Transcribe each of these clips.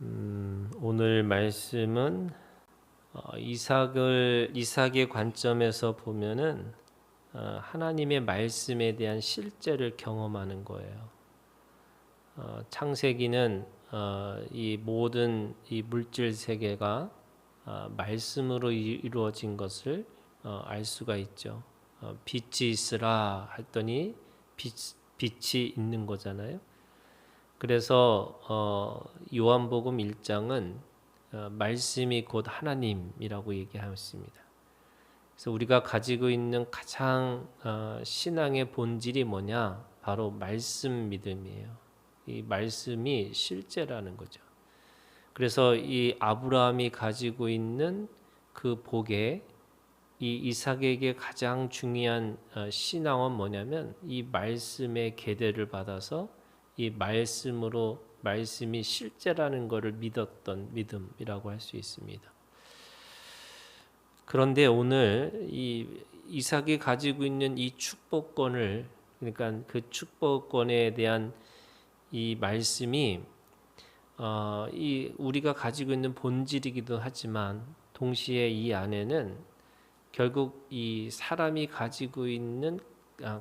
오늘 말씀은 이삭의 관점에서 보면은 하나님의 말씀에 대한 실제를 경험하는 거예요. 창세기는 이 모든 이 물질 세계가 말씀으로 이루어진 것을 알 수가 있죠. 빛이 있으라 했더니 빛이 있는 거잖아요. 그래서 요한복음 1장은 말씀이 곧 하나님이라고 얘기하였습니다. 그래서 우리가 가지고 있는 가장 신앙의 본질이 뭐냐? 바로 말씀 믿음이에요. 이 말씀이 실제라는 거죠. 그래서 이 아브라함이 가지고 있는 그 복에 이 이삭에게 가장 중요한 신앙은 뭐냐면 이 말씀의 계대를 받아서 이 말씀이 실제라는 것을 믿었던 믿음이라고 할 수 있습니다. 그런데 오늘 이 이삭이 가지고 있는 이 축복권을, 그러니까 그 축복권에 대한 이 말씀이 이 우리가 가지고 있는 본질이기도 하지만 동시에 이 안에는 결국 이 사람이 가지고 있는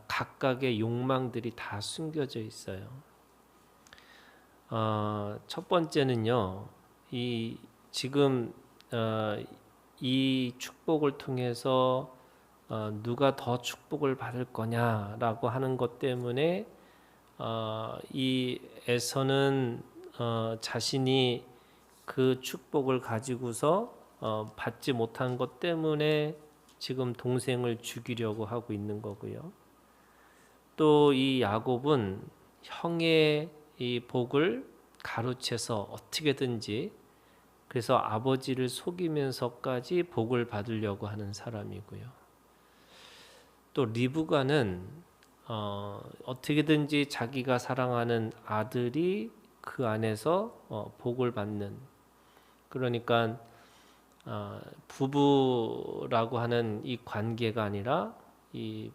각각의 욕망들이 다 숨겨져 있어요. 첫 번째는요, 이 지금 이 축복을 통해서 누가 더 축복을 받을 거냐라고 하는 것 때문에 이 에서는 자신이 그 축복을 가지고서 받지 못한 것 때문에 지금 동생을 죽이려고 하고 있는 거고요. 또 이 야곱은 형의 이 복을 가로채서 어떻게든지 그래서 아버지를 속이면서까지 복을 받으려고 하는 사람이고요. 또 리브가는 어떻게든지 자기가 사랑하는 아들이 그 안에서 복을 받는, 그러니까 부부라고 하는 이 관계가 아니라 이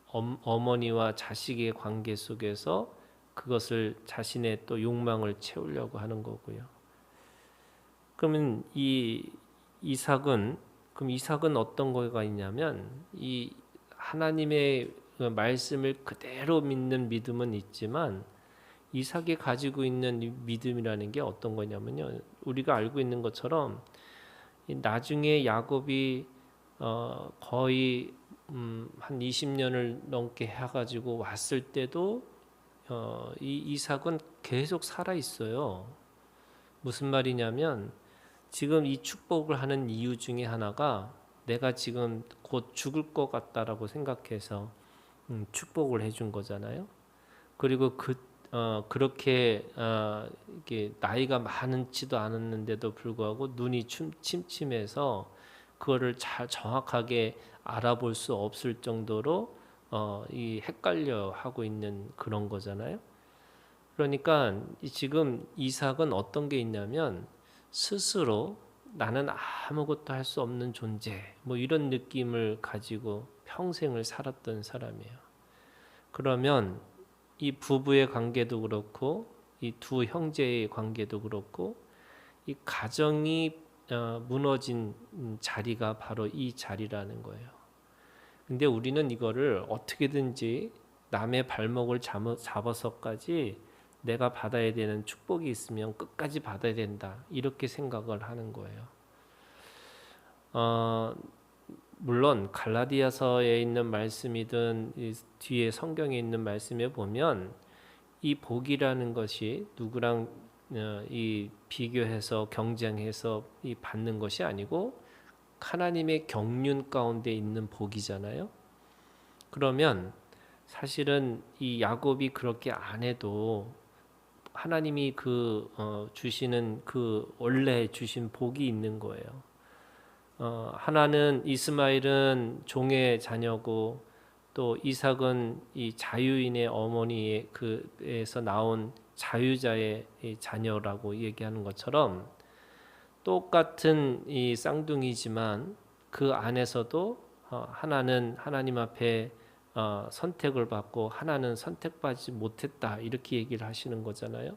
어머니와 자식의 관계 속에서 그것을 자신의 또 욕망을 채우려고 하는 거고요. 그러면 이삭은 어떤 거가 있냐면 이 하나님의 말씀을 그대로 믿는 믿음은 있지만 이삭이 가지고 있는 믿음이라는 게 어떤 거냐면요. 우리가 알고 있는 것처럼 나중에 야곱이 거의 한 20년을 넘게 해가지고 왔을 때도 이 이삭은 계속 살아 있어요. 무슨 말이냐면 지금 이 축복을 하는 이유 중에 하나가 내가 지금 곧 죽을 것 같다라고 생각해서 축복을 해준 거잖아요. 그리고 그렇게 이게 나이가 많지도 않았는데도 불구하고 눈이 침침해서 그거를 잘 정확하게 알아볼 수 없을 정도로 이 헷갈려 하고 있는 그런 거잖아요. 그러니까 지금 이삭은 어떤 게 있냐면 스스로 나는 아무것도 할 수 없는 존재, 뭐 이런 느낌을 가지고 평생을 살았던 사람이에요. 그러면 이 부부의 관계도 그렇고 이 두 형제의 관계도 그렇고 이 가정이 무너진 자리가 바로 이 자리라는 거예요. 근데 우리는 이거를 어떻게든지 남의 발목을 잡아서까지 내가 받아야 되는 축복이 있으면 끝까지 받아야 된다, 이렇게 생각을 하는 거예요. 물론 갈라디아서에 있는 말씀이든 뒤에 성경에 있는 말씀에 보면 이 복이라는 것이 누구랑 이 비교해서 경쟁해서 이 받는 것이 아니고 하나님의 경륜 가운데 있는 복이잖아요. 그러면 사실은 이 야곱이 그렇게 안 해도 하나님이 주시는 그 원래 주신 복이 있는 거예요. 하나는 이스마엘은 종의 자녀고 또 이삭은 이 자유인의 어머니의 그에서 나온 자유자의 자녀라고 얘기하는 것처럼 똑같은 이 쌍둥이지만 그 안에서도 하나는 하나님 앞에 선택을 받고 하나는 선택받지 못했다, 이렇게 얘기를 하시는 거잖아요.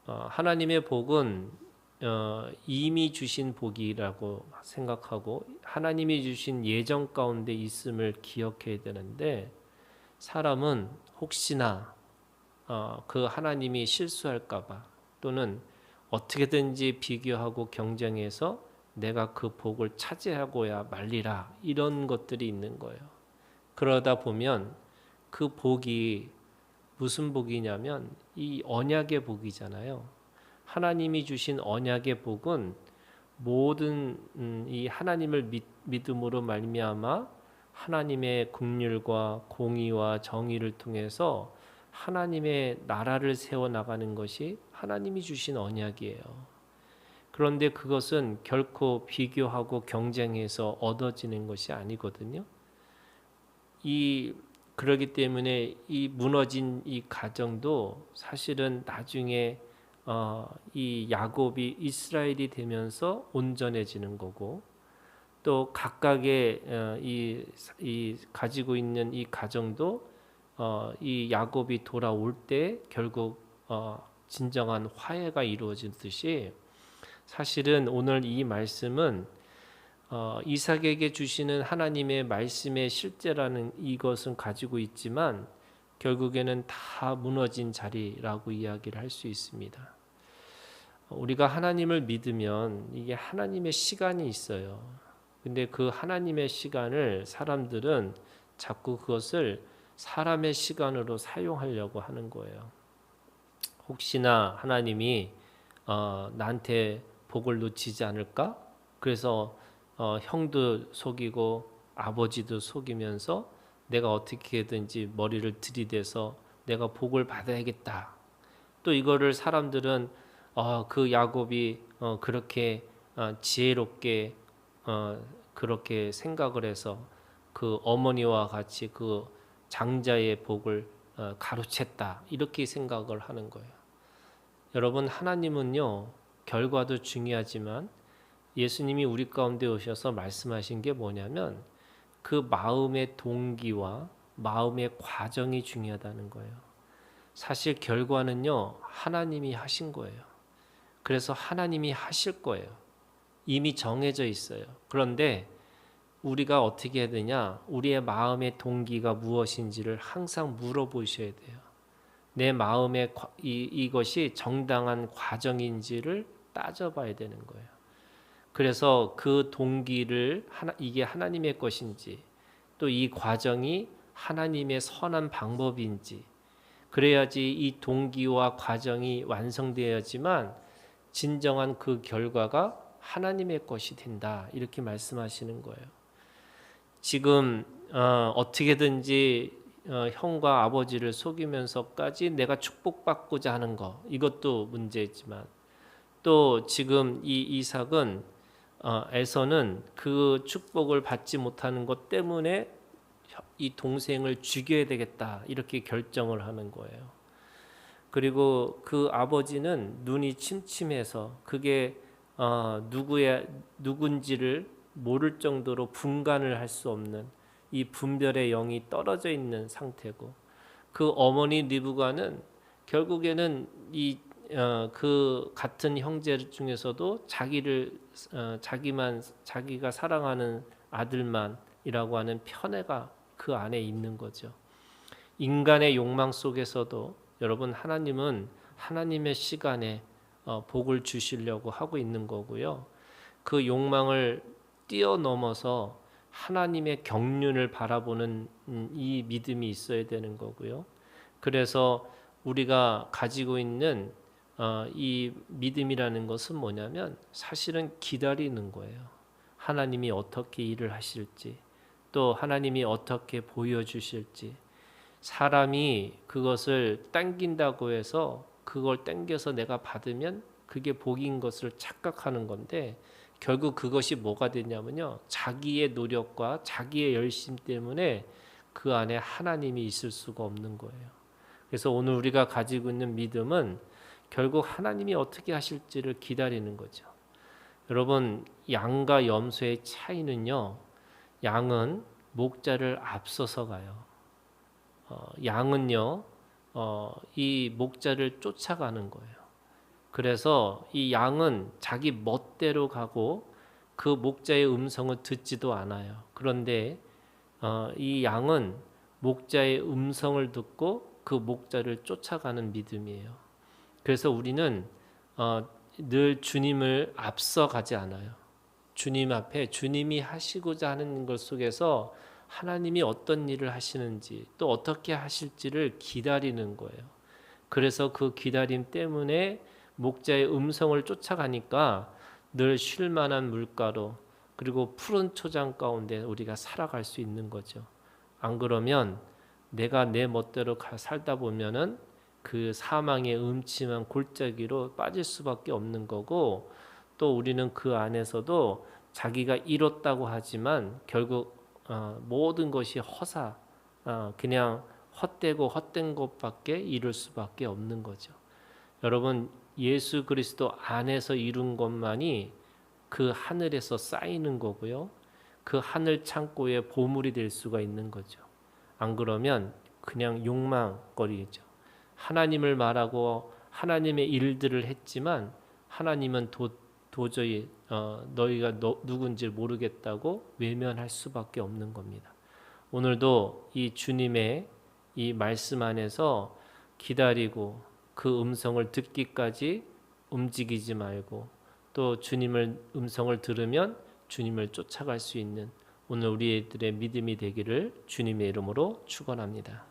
하나님의 복은 이미 주신 복이라고 생각하고 하나님이 주신 예정 가운데 있음을 기억해야 되는데 사람은 혹시나 그 하나님이 실수할까봐 또는 어떻게든지 비교하고 경쟁해서 내가 그 복을 차지하고야 말리라 이런 것들이 있는 거예요. 그러다 보면 그 복이 무슨 복이냐면 이 언약의 복이잖아요. 하나님이 주신 언약의 복은 모든 이 하나님을 믿음으로 말미암아 하나님의 긍휼과 공의와 정의를 통해서 하나님의 나라를 세워 나가는 것이 하나님이 주신 언약이에요. 그런데 그것은 결코 비교하고 경쟁해서 얻어지는 것이 아니거든요. 그러기 때문에 이 무너진 이 가정도 사실은 나중에 이 야곱이 이스라엘이 되면서 온전해지는 거고 또 각각의 이 가지고 있는 이 가정도 이 야곱이 돌아올 때 결국 진정한 화해가 이루어지듯이 사실은 오늘 이 말씀은 이삭에게 주시는 하나님의 말씀의 실제라는 이것은 가지고 있지만 결국에는 다 무너진 자리라고 이야기를 할 수 있습니다. 우리가 하나님을 믿으면 이게 하나님의 시간이 있어요. 근데 그 하나님의 시간을 사람들은 자꾸 그것을 사람의 시간으로 사용하려고 하는 거예요. 혹시나 하나님이 나한테 복을 놓치지 않을까? 그래서 형도 속이고 아버지도 속이면서 내가 어떻게든지 머리를 들이대서 내가 복을 받아야겠다. 또 이거를 사람들은 그 야곱이 그렇게 지혜롭게 그렇게 생각을 해서 그 어머니와 같이 그 장자의 복을 가로챘다. 이렇게 생각을 하는 거예요. 여러분 하나님은요 결과도 중요하지만 예수님이 우리 가운데 오셔서 말씀하신 게 뭐냐면 그 마음의 동기와 마음의 과정이 중요하다는 거예요. 사실 결과는요 하나님이 하신 거예요. 그래서 하나님이 하실 거예요. 이미 정해져 있어요. 그런데 우리가 어떻게 해야 되냐? 우리의 마음의 동기가 무엇인지를 항상 물어보셔야 돼요. 내 마음의 이것이 정당한 과정인지를 따져봐야 되는 거예요. 그래서 그 동기를 이게 하나님의 것인지 또 이 과정이 하나님의 선한 방법인지 그래야지 이 동기와 과정이 완성되어야지만 진정한 그 결과가 하나님의 것이 된다 이렇게 말씀하시는 거예요. 지금 어떻게든지 형과 아버지를 속이면서까지 내가 축복받고자 하는 거 이것도 문제지만 또 지금 이 이삭은 에서는 그 축복을 받지 못하는 것 때문에 이 동생을 죽여야 되겠다 이렇게 결정을 하는 거예요. 그리고 그 아버지는 눈이 침침해서 그게 누군지를 모를 정도로 분간을 할 수 없는 이 분별의 영이 떨어져 있는 상태고 그 어머니 리브가는 결국에는 그 같은 형제 중에서도 자기가 사랑하는 아들만이라고 하는 편애가 그 안에 있는 거죠. 인간의 욕망 속에서도 여러분 하나님은 하나님의 시간에 복을 주시려고 하고 있는 거고요. 그 욕망을 뛰어넘어서 하나님의 경륜을 바라보는 이 믿음이 있어야 되는 거고요. 그래서 우리가 가지고 있는 이 믿음이라는 것은 뭐냐면 사실은 기다리는 거예요. 하나님이 어떻게 일을 하실지 또 하나님이 어떻게 보여주실지 사람이 그것을 당긴다고 해서 그걸 당겨서 내가 받으면 그게 복인 것을 착각하는 건데 결국 그것이 뭐가 되냐면요 자기의 노력과 자기의 열심 때문에 그 안에 하나님이 있을 수가 없는 거예요. 그래서 오늘 우리가 가지고 있는 믿음은 결국 하나님이 어떻게 하실지를 기다리는 거죠. 여러분 양과 염소의 차이는요 양은 목자를 앞서서 가요. 양은요 이 목자를 쫓아가는 거예요. 그래서 이 양은 자기 멋대로 가고 그 목자의 음성을 듣지도 않아요. 그런데 이 양은 목자의 음성을 듣고 그 목자를 쫓아가는 믿음이에요. 그래서 우리는 늘 주님을 앞서가지 않아요. 주님 앞에 주님이 하시고자 하는 것 속에서 하나님이 어떤 일을 하시는지 또 어떻게 하실지를 기다리는 거예요. 그래서 그 기다림 때문에 목자의 음성을 쫓아가니까 늘 쉴만한 물가로 그리고 푸른 초장 가운데 우리가 살아갈 수 있는 거죠. 안 그러면 내가 내 멋대로 살다 보면은 그 사망의 음침한 골짜기로 빠질 수밖에 없는 거고, 또 우리는 그 안에서도 자기가 이뤘다고 하지만 결국 모든 것이 허사, 그냥 헛되고 헛된 것밖에 이룰 수밖에 없는 거죠. 여러분, 예수 그리스도 안에서 이룬 것만이 그 하늘에서 쌓이는 거고요. 그 하늘 창고에 보물이 될 수가 있는 거죠. 안 그러면 그냥 욕망거리죠. 하나님을 말하고 하나님의 일들을 했지만 하나님은 도저히 너희가 누군지 모르겠다고 외면할 수밖에 없는 겁니다. 오늘도 이 주님의 이 말씀 안에서 기다리고 그 음성을 듣기까지 움직이지 말고, 또 주님의 음성을 들으면 주님을 쫓아갈 수 있는 오늘 우리들의 믿음이 되기를 주님의 이름으로 축원합니다.